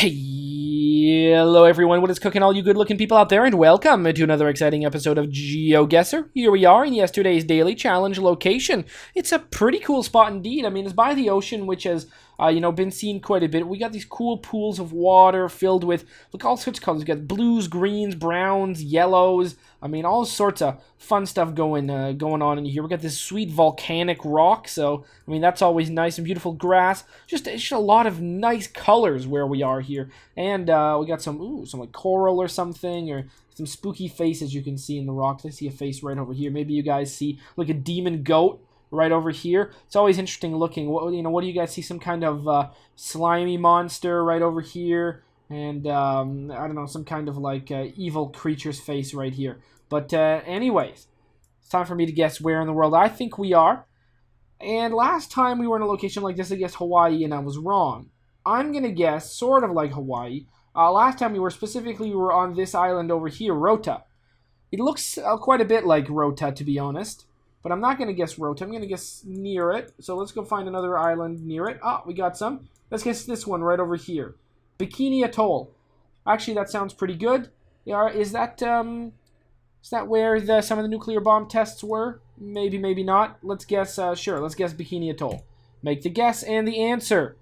Hello everyone, what is cooking all you good looking people out there, and welcome to another exciting episode of GeoGuessr. Here we are in yesterday's daily challenge location. It's a pretty cool spot indeed. I mean, it's by the ocean, which has been seen quite a bit. We got these cool pools of water filled with, look, all sorts of colors. We got blues, greens, browns, yellows. I mean, all sorts of fun stuff going on in here. We got this sweet volcanic rock, so I mean that's always nice, and beautiful grass. Just a lot of nice colors where we are here, and we got some like coral or something, or some spooky faces you can see in the rocks. I see a face right over here. Maybe you guys see like a demon goat right over here. It's always interesting looking. What do you guys see? Some kind of slimy monster right over here, and I don't know, some kind of like evil creature's face right here. But anyways, it's time for me to guess where in the world I think we are. And last time we were in a location like this, I guessed Hawaii, and I was wrong. I'm gonna guess sort of like Hawaii. Last time we were on this island over here, Rota. It looks quite a bit like Rota, to be honest. But I'm not going to guess Rota. I'm going to guess near it. So let's go find another island near it. Ah, we got some. Let's guess this one right over here. Bikini Atoll. Actually, that sounds pretty good. Yeah, is that where some of the nuclear bomb tests were? Maybe, maybe not. Let's guess, sure, let's guess Bikini Atoll. Make the guess and the answer.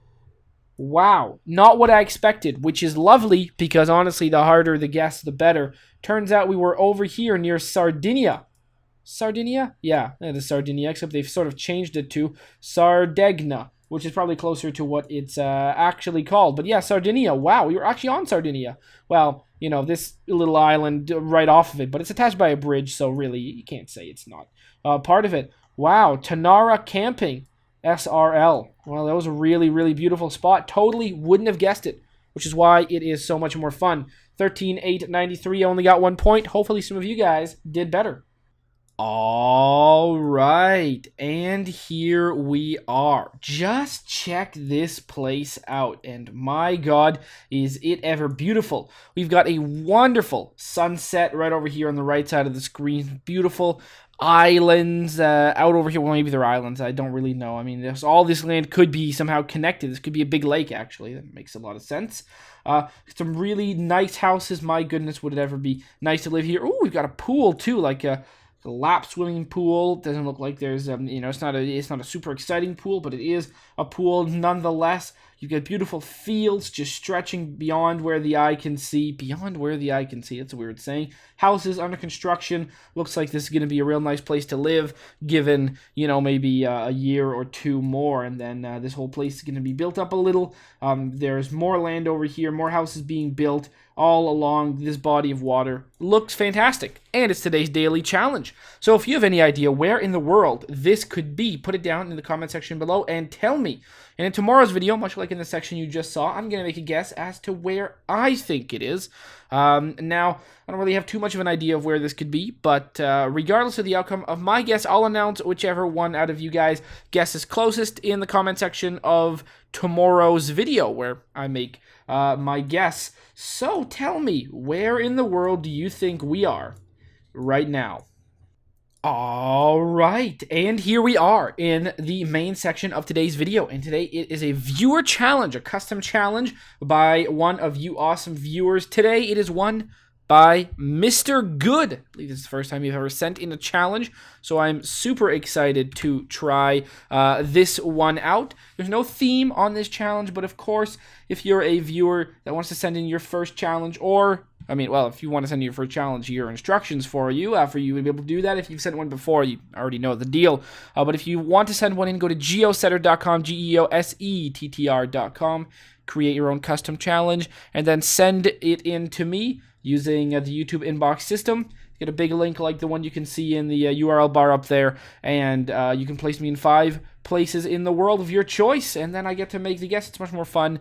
Wow, not what I expected, which is lovely because honestly, the harder the guess, the better. Turns out we were over here near Sardinia. Sardinia? Yeah, it is Sardinia, except they've sort of changed it to Sardegna, which is probably closer to what it's actually called. But yeah, Sardinia. Wow, we were actually on Sardinia. Well, you know, this little island right off of it, but it's attached by a bridge, so really, you can't say it's not part of it. Wow, Tanara Camping, SRL. Well, that was a really, really beautiful spot. Totally wouldn't have guessed it, which is why it is so much more fun. 13,893, only got 1 point. Hopefully some of you guys did better. All right, and here we are. Just check this place out, and my God, is it ever beautiful. We've got a wonderful sunset right over here on the right side of the screen. Beautiful islands out over here. Well, maybe they're islands. I don't really know. I mean, all this land could be somehow connected. This could be a big lake, actually. That makes a lot of sense. Some really nice houses. My goodness, would it ever be nice to live here? Oh, we've got a pool, too, like a lap swimming pool. Doesn't look like there's it's not a super exciting pool, but it is a pool nonetheless. You've got beautiful fields just stretching beyond where the eye can see. Beyond where the eye can see. That's a weird saying. Houses under construction. Looks like this is going to be a real nice place to live, given, maybe a year or two more, and then this whole place is going to be built up a little. There's more land over here, more houses being built all along this body of water. Looks fantastic, and it's today's daily challenge. So if you have any idea where in the world this could be, put it down in the comment section below and tell me. And in tomorrow's video, much like in the section you just saw, I'm going to make a guess as to where I think it is. Now, I don't really have too much of an idea of where this could be, but regardless of the outcome of my guess, I'll announce whichever one out of you guys guesses closest in the comment section of tomorrow's video, where I make my guess. So tell me, where in the world do you think we are right now? All right, and here we are in the main section of today's video, and today it is a viewer challenge, a custom challenge by one of you awesome viewers. Today it is one by Mr. Good. I believe this is the first time you've ever sent in a challenge, so I'm super excited to try this one out. There's no theme on this challenge, but of course, if you're a viewer that wants to send in your first challenge, or if you want to send in your first challenge, your instructions for you to be able to do that. If you've sent one before, you already know the deal. But if you want to send one in, go to geosetter.com, geosettr.com, create your own custom challenge, and then send it in to me using the YouTube inbox system. Get a big link like the one you can see in the URL bar up there, and you can place me in 5 places in the world of your choice, and then I get to make the guess. It's much more fun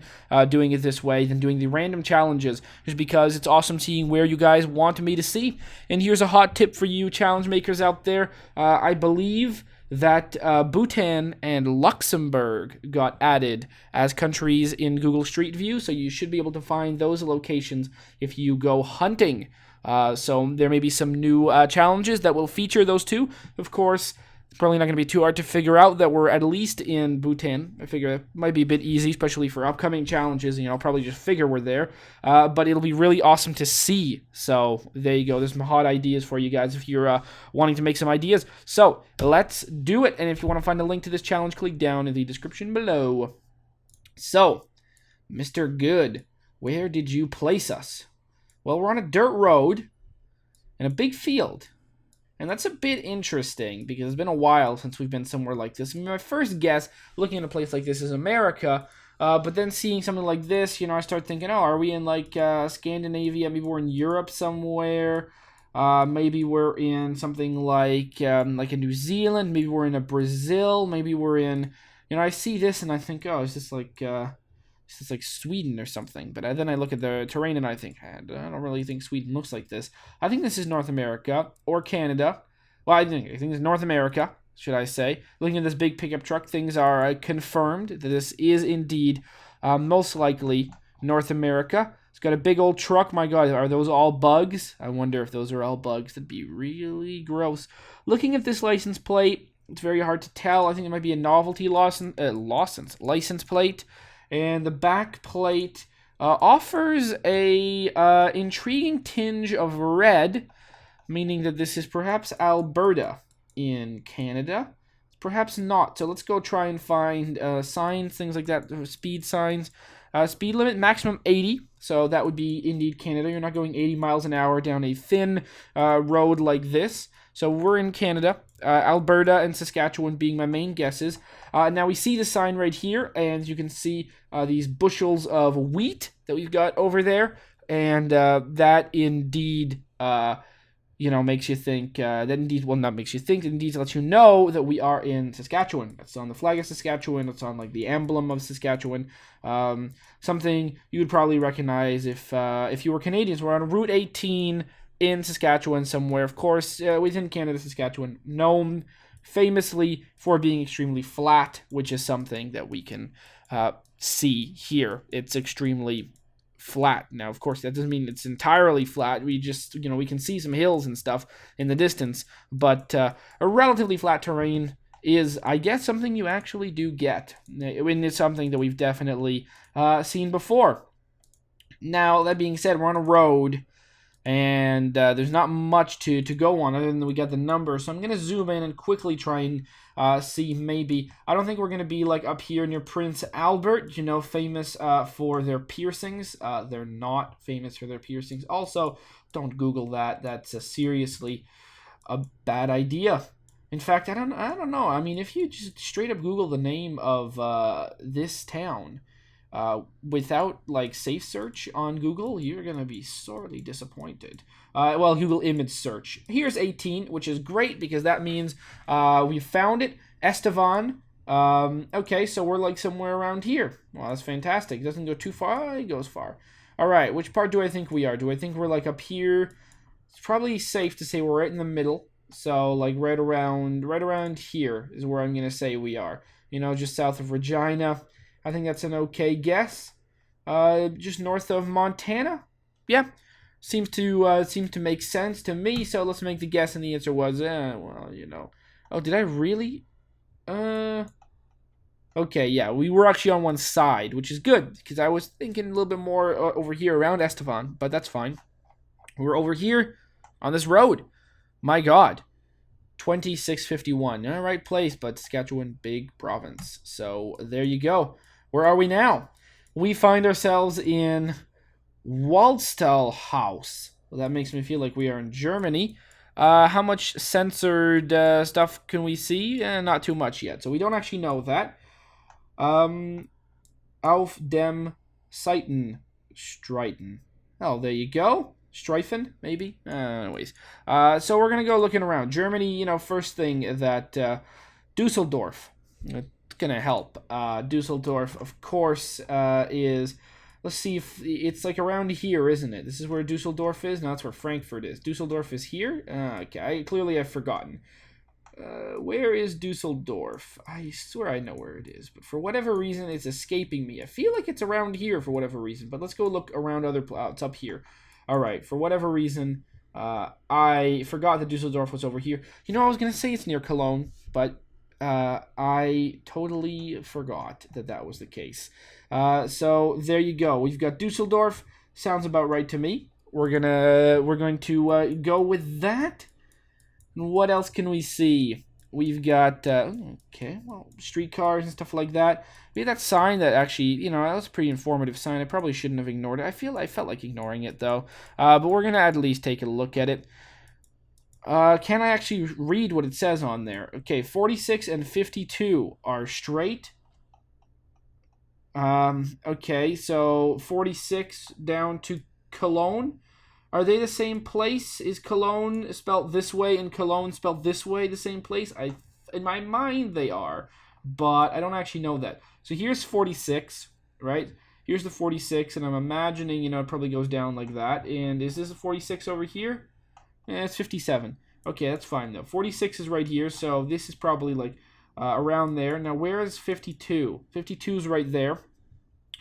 doing it this way than doing the random challenges, just because it's awesome seeing where you guys want me to see. And here's a hot tip for you challenge makers out there. I believe that Bhutan and Luxembourg got added as countries in Google Street View, so you should be able to find those locations if you go hunting. So there may be some new challenges that will feature those two. Of course, Probably not going to be too hard to figure out that we're at least in Bhutan. I figure it might be a bit easy, especially for upcoming challenges. I'll probably just figure we're there. But it'll be really awesome to see. So there you go. There's some hot ideas for you guys if you're wanting to make some ideas. So let's do it. And if you want to find a link to this challenge, click down in the description below. So, Mr. Good, where did you place us? Well, we're on a dirt road in a big field. And that's a bit interesting because it's been a while since we've been somewhere like this. I mean, my first guess looking at a place like this is America, but then seeing something like this, I start thinking, oh, are we in like Scandinavia? Maybe we're in Europe somewhere. Maybe we're in something like a New Zealand. Maybe we're in a Brazil. Maybe we're in, I see this and I think, oh, is this like Sweden or something? But then I look at the terrain and I think, I don't really think Sweden looks like this. I think this is North America or Canada. Well, I think it's North America, should I say. Looking at this big pickup truck, things are confirmed that this is indeed most likely North America. It's got a big old truck. My God, are those all bugs? I wonder if those are all bugs. That'd be really gross. Looking at this license plate, it's very hard to tell. I think it might be a novelty license plate. And the back plate offers a intriguing tinge of red, meaning that this is perhaps Alberta in Canada. Perhaps not. So let's go try and find signs, things like that, speed signs. Speed limit, maximum 80. So that would be indeed Canada. You're not going 80 miles an hour down a thin road like this. So we're in Canada, Alberta and Saskatchewan being my main guesses. Now we see the sign right here, and you can see these bushels of wheat that we've got over there, and that indeed, makes you think. Not makes you think. It indeed lets you know that we are in Saskatchewan. It's on the flag of Saskatchewan. It's on like the emblem of Saskatchewan. Something you would probably recognize if you were Canadians. We're on Route 18. In Saskatchewan somewhere, of course, within Canada, Saskatchewan, known famously for being extremely flat, which is something that we can see here. It's extremely flat. Now, of course, that doesn't mean it's entirely flat. We just, we can see some hills and stuff in the distance, but a relatively flat terrain is, I guess, something you actually do get. And it's something that we've definitely seen before. Now, that being said, we're on a road. And there's not much to go on other than we got the number. So I'm going to zoom in and quickly try and see maybe. I don't think we're going to be like up here near Prince Albert, famous for their piercings. They're not famous for their piercings. Also, don't Google that. That's seriously a bad idea. In fact, I don't know. I mean, if you just straight up Google the name of this town, without like safe search on Google, you're gonna be sorely disappointed. Well, Google image search. Here's 18, which is great because that means we found it. Estevan. Okay, so we're like somewhere around here. Well, that's fantastic. It doesn't go too far. It goes far. All right, which part do I think we are? Do I think we're like up here? It's probably safe to say we're right in the middle. So like right around here is where I'm gonna say we are. Just south of Regina. I think that's an okay guess. Just north of Montana. Yeah, seems to make sense to me. So let's make the guess, and the answer was, Oh, did I really? Okay, yeah, we were actually on one side, which is good because I was thinking a little bit more over here around Estevan, but that's fine. We're over here on this road. My God. 2651. All right place, but Saskatchewan, big province. So there you go. Where are we now? We find ourselves in Waldstall House. Well, that makes me feel like we are in Germany. How much censored stuff can we see? Not too much yet, so we don't actually know that. Auf dem Seitenstreiten. Oh, there you go. Streifen, maybe? Anyways. So we're going to go looking around. Germany, first thing that Dusseldorf. It's going to help. Dusseldorf, of course, is... Let's see if it's like around here, isn't it? This is where Dusseldorf is. No, that's where Frankfurt is. Dusseldorf is here? Okay, clearly I've forgotten. Where is Dusseldorf? I swear I know where it is, but for whatever reason, it's escaping me. I feel like it's around here for whatever reason, but let's go look around other... it's up here. All right, for whatever reason, I forgot that Dusseldorf was over here. I was going to say it's near Cologne, but I totally forgot that that was the case. So there you go. We've got Dusseldorf. Sounds about right to me. We're going to go with that. What else can we see? We've got streetcars and stuff like that. We had that sign that actually, that was a pretty informative sign. I probably shouldn't have ignored it. I felt like ignoring it though. But we're gonna at least take a look at it. Can I actually read what it says on there? Okay, 46 and 52 are straight. Okay, so 46 down to Cologne. Are they the same place? Is Cologne spelled this way and Cologne spelled this way the same place? In my mind they are, but I don't actually know that. So here's 46, right? Here's the 46, and I'm imagining, it probably goes down like that. And is this a 46 over here? It's 57. Okay, that's fine though. 46 is right here, so this is probably like around there. Now, where is 52? 52 is right there.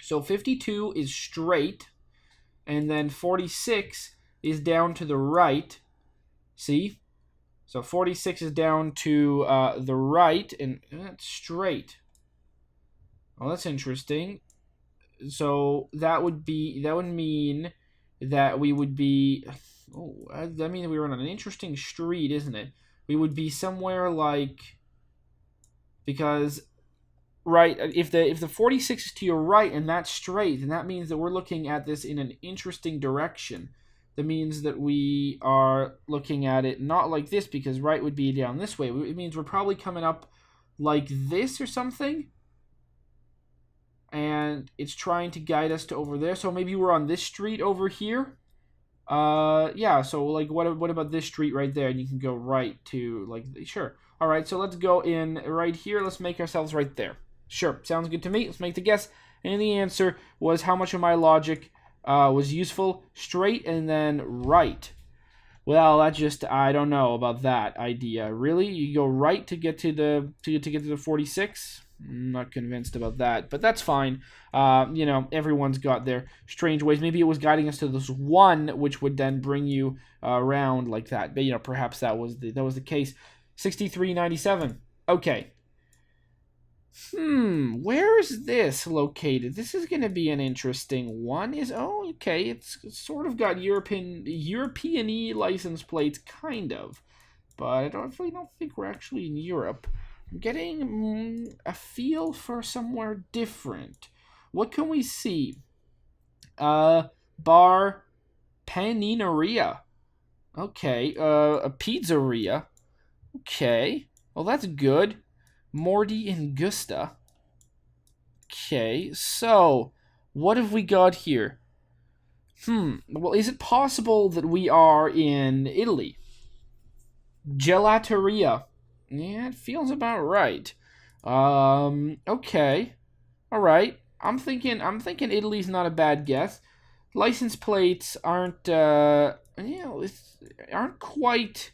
So 52 is straight, and then 46 is down to the right. See? So 46 is down to the right, and that's straight. Well, that's interesting. So that would mean that we would be. Oh, that means we were on an interesting street, isn't it? We would be somewhere like, because, right, if the 46 is to your right and that's straight, then that means that we're looking at this in an interesting direction. That means that we are looking at it not like this, because right would be down this way. It means we're probably coming up like this or something. And it's trying to guide us to over there. So maybe we're on this street over here. Yeah, so like what about this street right there? And you can go right to, like, sure. All right, so let's go in right here. Let's make ourselves right there. Sure, sounds good to me. Let's make the guess. And the answer was, how much of my logic was useful? Straight and then right. Well, that just, I don't know about that idea. Really? You go right to get to the 46? I'm not convinced about that, but that's fine. Everyone's got their strange ways. Maybe it was guiding us to this one, which would then bring you around like that. But perhaps that was the case. 6397. Okay. Where is this located? This is going to be an interesting one. Okay. It's sort of got European-y license plates, kind of, but I really don't think we're actually in Europe. I'm getting a feel for somewhere different. What can we see? Bar Panineria. Okay. A pizzeria. Okay. Well, that's good. Morty and Gusta. Okay. So, what have we got here? Well, is it possible that we are in Italy? Gelateria. Yeah, it feels about right. Okay. All right. I'm thinking Italy's not a bad guess. License plates aren't aren't quite,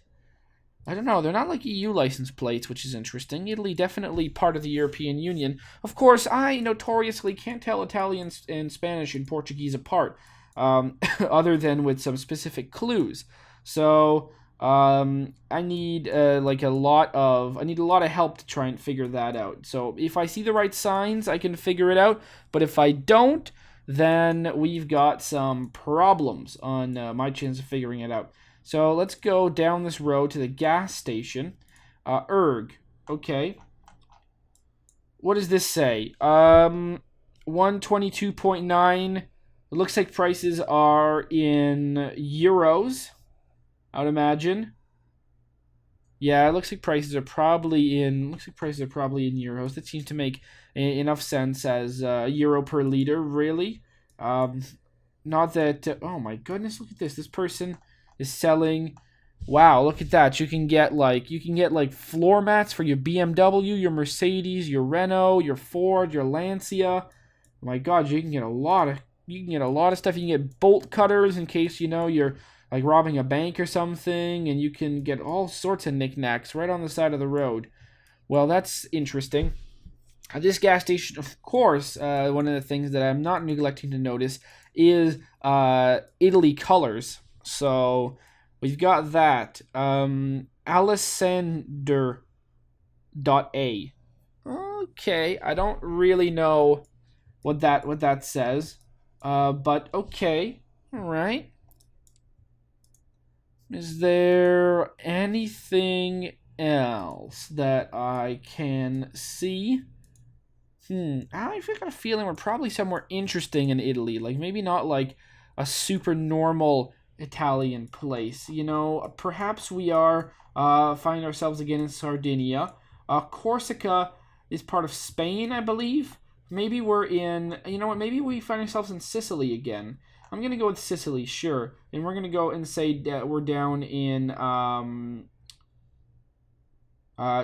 I don't know, they're not like EU license plates, which is interesting. Italy definitely part of the European Union. Of course, I notoriously can't tell Italian and Spanish and Portuguese apart, other than with some specific clues. So I need a lot of help to try and figure that out. So if I see the right signs, I can figure it out. But if I don't, then we've got some problems on my chance of figuring it out. So let's go down this road to the gas station. Erg. Okay. What does this say? 122.9. It looks like prices are in euros, I would imagine. Yeah, it looks like prices are probably in euros. That seems to make enough sense as euro per liter, really. Not that. Oh my goodness! Look at this. This person is selling. Wow! Look at that. You can get floor mats for your BMW, your Mercedes, your Renault, your Ford, your Lancia. Oh my God! You can get a lot of stuff. You can get bolt cutters in case you're like robbing a bank or something, and you can get all sorts of knickknacks right on the side of the road. Well, that's interesting. This gas station, of course, one of the things that I'm not neglecting to notice is Italy colors. So we've got that. Alessander A. Okay, I don't really know what that says. But okay. All right. Is there anything else that I can see? I've got a feeling we're probably somewhere interesting in Italy. Like, maybe not like a super normal Italian place. You know, perhaps we are finding ourselves again in Sardinia. Corsica is part of Spain, I believe. Maybe we're in, you know what, maybe we find ourselves in Sicily again. I'm going to go with Sicily, sure. And we're going to go and say that we're down in,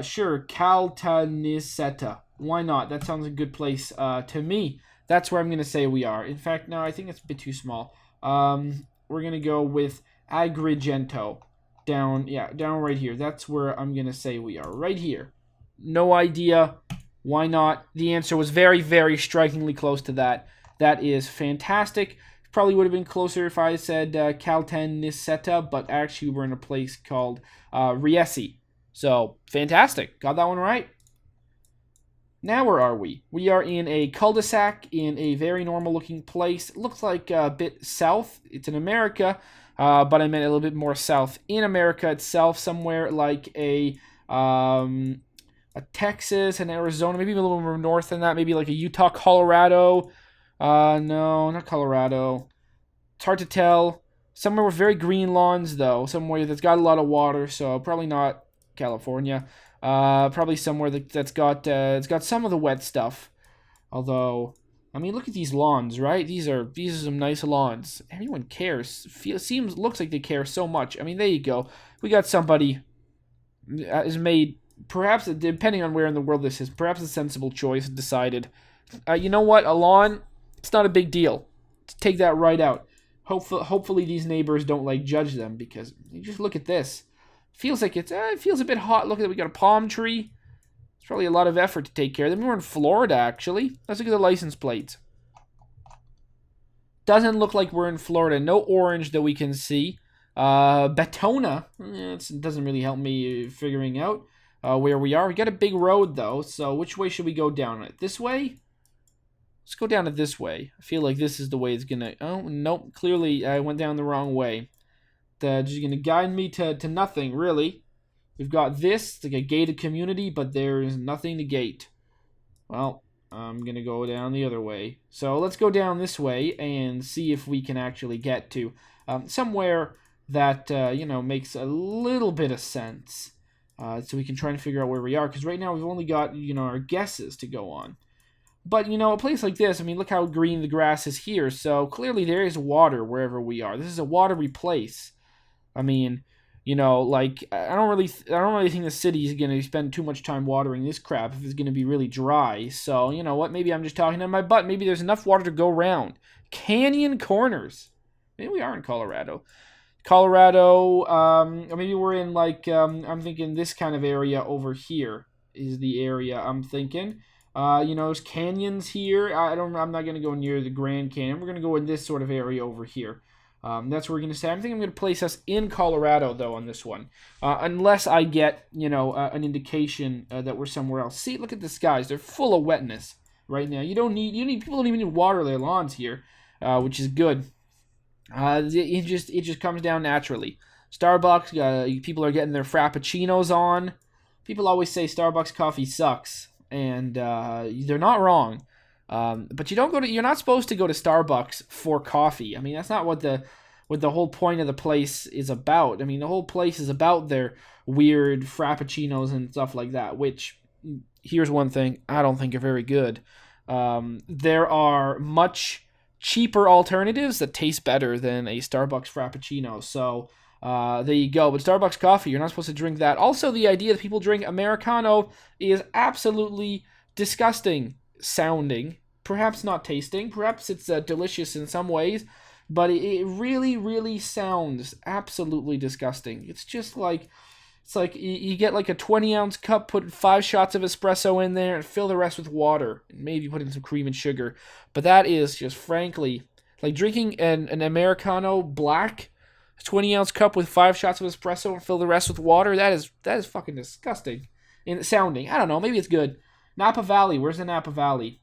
sure, Caltanissetta. Why not? That sounds a good place to me. That's where I'm going to say we are. In fact, no, I think it's a bit too small. We're going to go with Agrigento. Down right here. That's where I'm going to say we are. Right here. No idea. Why not? The answer was very, very strikingly close to that. That is fantastic. Probably would have been closer if I said Caltanissetta, but actually we're in a place called Riesi. So, fantastic. Got that one right. Now where are we? We are in a cul-de-sac in a very normal looking place. It looks like a bit south. It's in America, but I meant a little bit more south in America itself, somewhere like a Texas and Arizona, maybe a little more north than that, maybe like a Utah, Colorado. No, not Colorado. It's hard to tell. Somewhere with very green lawns, though. Somewhere that's got a lot of water, so probably not California. Probably somewhere that's got it's got some of the wet stuff. Although, I mean, look at these lawns, right? These are some nice lawns. Everyone cares. Looks like they care so much. I mean, there you go. We got somebody has made, perhaps depending on where in the world this is, perhaps a sensible choice. Decided, you know what, a lawn, it's not a big deal. Take that right out. Hopefully these neighbors don't like judge them, because you just look at this. Feels like it feels a bit hot. Look at that. We got a palm tree. It's probably a lot of effort to take care of them. We're in Florida, actually. Let's look at the license plates. Doesn't look like we're in Florida. No orange that we can see. Betona. It doesn't really help me figuring out where we are. We got a big road, though. So which way should we go down it? This way? Let's go down it this way. I feel like this is the way it's going to... Oh, nope. Clearly, I went down the wrong way. Just going to guide me to nothing, really. We've got this. It's like a gated community, but there's nothing to gate. Well, I'm going to go down the other way. So let's go down this way and see if we can actually get to somewhere that, makes a little bit of sense. So we can try and figure out where we are. Because right now we've only got, our guesses to go on. But, a place like this, I mean, look how green the grass is here. So clearly there is water wherever we are. This is a watery place. I mean, I don't really think the city is going to spend too much time watering this crap if it's going to be really dry. So, you know what? Maybe I'm just talking to my butt. Maybe there's enough water to go around. Canyon Corners. Maybe we are in Colorado. Or maybe we're in, I'm thinking this kind of area over here is the area I'm thinking. There's canyons here. I'm not going to go near the Grand Canyon. We're going to go in this sort of area over here. That's what we're going to say. I think I'm going to place us in Colorado, though, on this one. Unless I get, an indication that we're somewhere else. See, look at the skies. They're full of wetness right now. People don't even need to water their lawns here, which is good. It just comes down naturally. Starbucks, people are getting their frappuccinos on. People always say Starbucks coffee sucks, and they're not wrong. But you're not supposed to go to Starbucks for coffee. I mean, that's not what the whole point of the place is about. I mean, the whole place is about their weird frappuccinos and stuff like that, which, here's one thing, I don't think are very good. There are much cheaper alternatives that taste better than a Starbucks frappuccino. So, there you go. But Starbucks coffee, you're not supposed to drink that. Also, the idea that people drink Americano is absolutely disgusting sounding. Perhaps not tasting. Perhaps it's delicious in some ways, but it really, really sounds absolutely disgusting. It's just like, you get like a 20-ounce cup, put 5 shots of espresso in there, and fill the rest with water, and maybe put in some cream and sugar. But that is just, frankly, like drinking an Americano black, 20-ounce cup with 5 shots of espresso and fill the rest with water. That is fucking disgusting. in sounding. I don't know. Maybe it's good. Napa Valley. Where's the Napa Valley?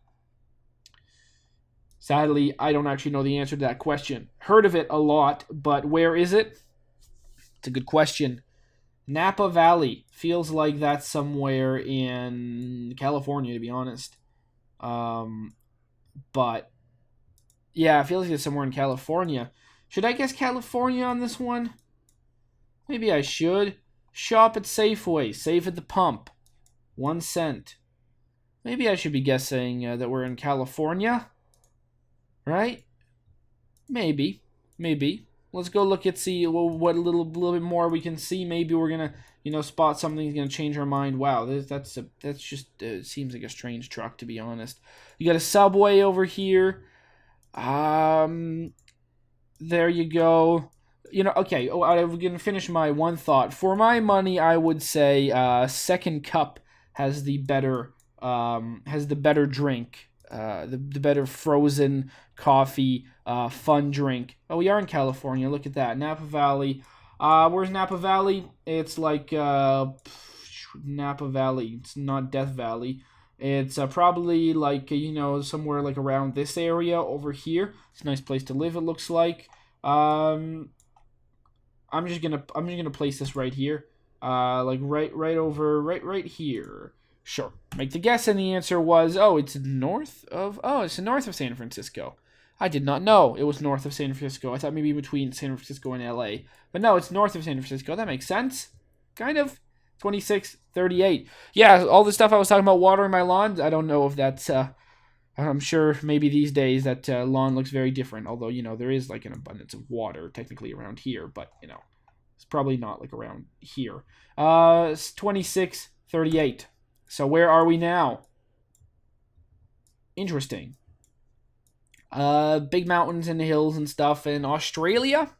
Sadly, I don't actually know the answer to that question. Heard of it a lot, but where is it? It's a good question. Napa Valley. Feels like that's somewhere in California, to be honest. But yeah, it feels like it's somewhere in California. Should I guess California on this one? Maybe I should. Shop at Safeway. Save at the pump. 1 cent. Maybe I should be guessing that we're in California. Right? Maybe. Let's go look at see what a little bit more we can see. Maybe we're gonna spot something that's gonna change our mind. Wow, that's just seems like a strange truck, to be honest. You got a Subway over here. There you go. Okay. Oh, I'm gonna finish my one thought. For my money, I would say Second Cup has the better drink. The better frozen coffee, fun drink. Oh, we are in California. Look at that. Napa Valley. Where's Napa Valley? It's like Napa Valley. It's not Death Valley. It's probably like somewhere like around this area over here. It's a nice place to live. It looks like. I'm just gonna place this right here. Like right here. Sure. Make the guess, and the answer was, it's north of San Francisco. I did not know it was north of San Francisco. I thought maybe between San Francisco and LA. But no, it's north of San Francisco. That makes sense. Kind of. 2638. Yeah, all the stuff I was talking about watering my lawn, I don't know if that's, I'm sure maybe these days that lawn looks very different. Although, there is like an abundance of water technically around here. But, it's probably not like around here. It's 2638. So where are we now? Interesting. Big mountains and hills and stuff in Australia.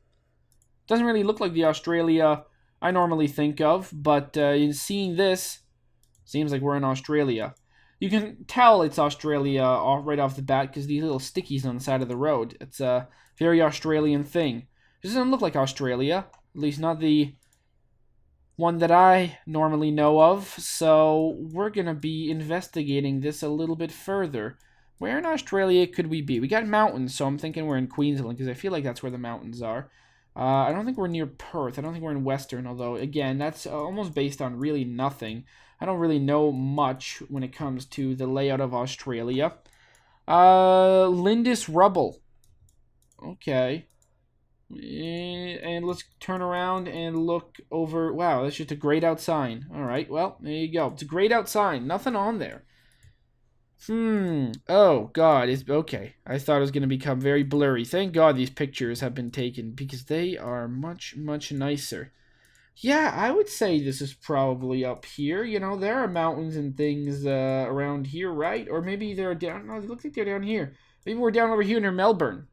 Doesn't really look like the Australia I normally think of, but in seeing this, seems like we're in Australia. You can tell it's Australia right off the bat because these little stickies on the side of the road. It's a very Australian thing. It doesn't look like Australia, at least not the one that I normally know of, so we're going to be investigating this a little bit further. Where in Australia could we be? We got mountains, so I'm thinking we're in Queensland, because I feel like that's where the mountains are. I don't think we're near Perth. I don't think we're in Western, although, again, that's almost based on really nothing. I don't really know much when it comes to the layout of Australia. Lindis Rubble. Okay. And let's turn around and look over. Wow, that's just a grayed out sign. All right, well, there you go. It's a grayed out sign. Nothing on there. Oh, God. It's okay. I thought it was going to become very blurry. Thank God these pictures have been taken because they are much, much nicer. Yeah, I would say this is probably up here. There are mountains and things around here, right? Or maybe they're down. No, they look like they're down here. Maybe we're down over here near Melbourne.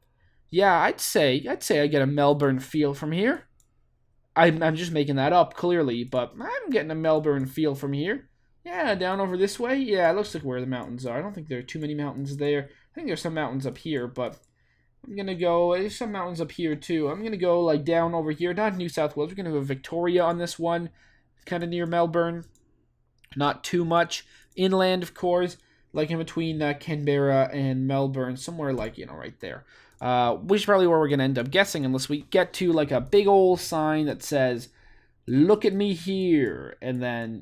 Yeah, I'd say I get a Melbourne feel from here. I'm just making that up, clearly, but I'm getting a Melbourne feel from here. Yeah, down over this way. Yeah, it looks like where the mountains are. I don't think there are too many mountains there. I think there's some mountains up here, but I'm going to go... There's some mountains up here, too. I'm going to go, like, down over here. Not New South Wales. We're going to go Victoria on this one. Kind of near Melbourne. Not too much. Inland, of course. Like, in between Canberra and Melbourne. Somewhere, like, right there. Which is probably where we're going to end up guessing unless we get to, like, a big old sign that says, look at me here. And then,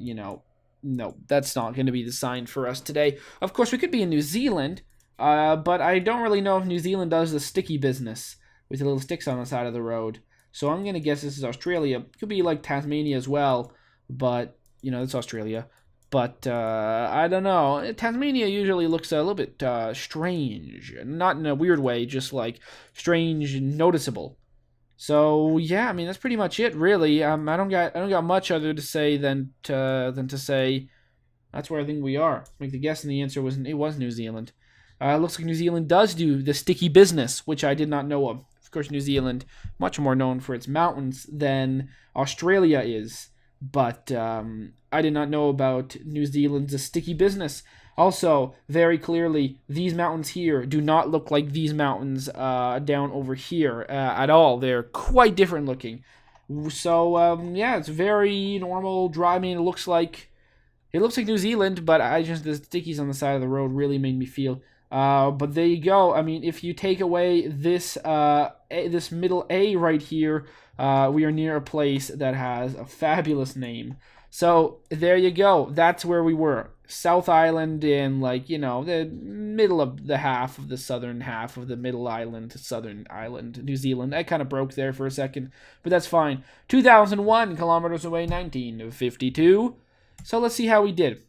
no, that's not going to be the sign for us today. Of course, we could be in New Zealand, but I don't really know if New Zealand does the sticky business with the little sticks on the side of the road. So I'm going to guess this is Australia. It could be like Tasmania as well, but, it's Australia. But I don't know. Tasmania usually looks a little bit strange. Not in a weird way, just like strange and noticeable. So yeah, I mean that's pretty much it, really. I don't got much other to say than to say that's where I think we are. Make the guess, and the answer was New Zealand. Looks like New Zealand does do the sticky business, which I did not know of. Of course, New Zealand much more known for its mountains than Australia is, but I did not know about New Zealand's sticky business. Also, very clearly, these mountains here do not look like these mountains down over here at all. They're quite different looking. So, yeah, it's very normal driving. It looks like It looks like New Zealand, but the stickies on the side of the road really made me feel. But there you go. I mean, if you take away this this middle A right here, we are near a place that has a fabulous name. So there you go. That's where we were. South Island in, like, you know, the middle of the half of the southern half of the middle island to southern island, New Zealand. I kind of broke there for a second, but that's fine. 2001 kilometers away, 1952. So let's see how we did.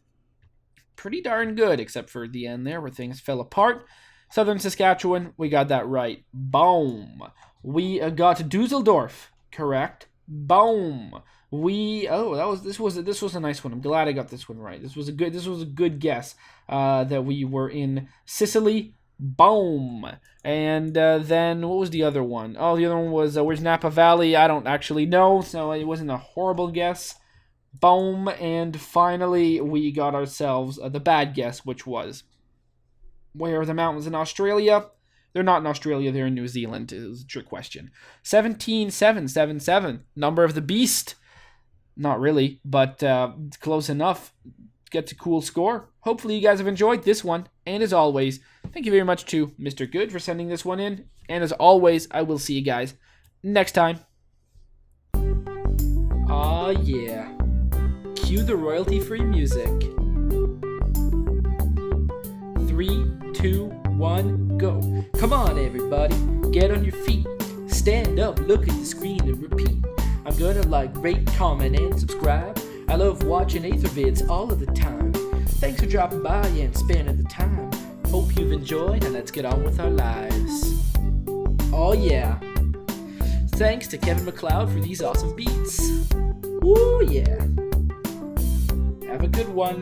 Pretty darn good, except for the end there where things fell apart. Southern Saskatchewan, we got that right. Boom. We got Dusseldorf, correct. Boom. This was a nice one. I'm glad I got this one right. This was a good guess. That we were in Sicily. Boom. And then what was the other one? Oh, the other one was where's Napa Valley? I don't actually know, so it wasn't a horrible guess. Boom. And finally, we got ourselves the bad guess, which was where are the mountains in Australia? They're not in Australia, they're in New Zealand. It was a trick question. 17777, number of the beast. Not really, but close enough. Gets a cool score. Hopefully you guys have enjoyed this one. And as always, thank you very much to Mr. Good for sending this one in. And as always, I will see you guys next time. Aw, yeah. Cue the royalty-free music. 3, 2, 1, go. Come on, everybody. Get on your feet. Stand up, look at the screen, and repeat. I'm gonna like, rate, comment, and subscribe. I love watching Ather vids all of the time. Thanks for dropping by and spending the time. Hope you've enjoyed, and let's get on with our lives. Oh yeah. Thanks to Kevin MacLeod for these awesome beats. Woo yeah. Have a good one.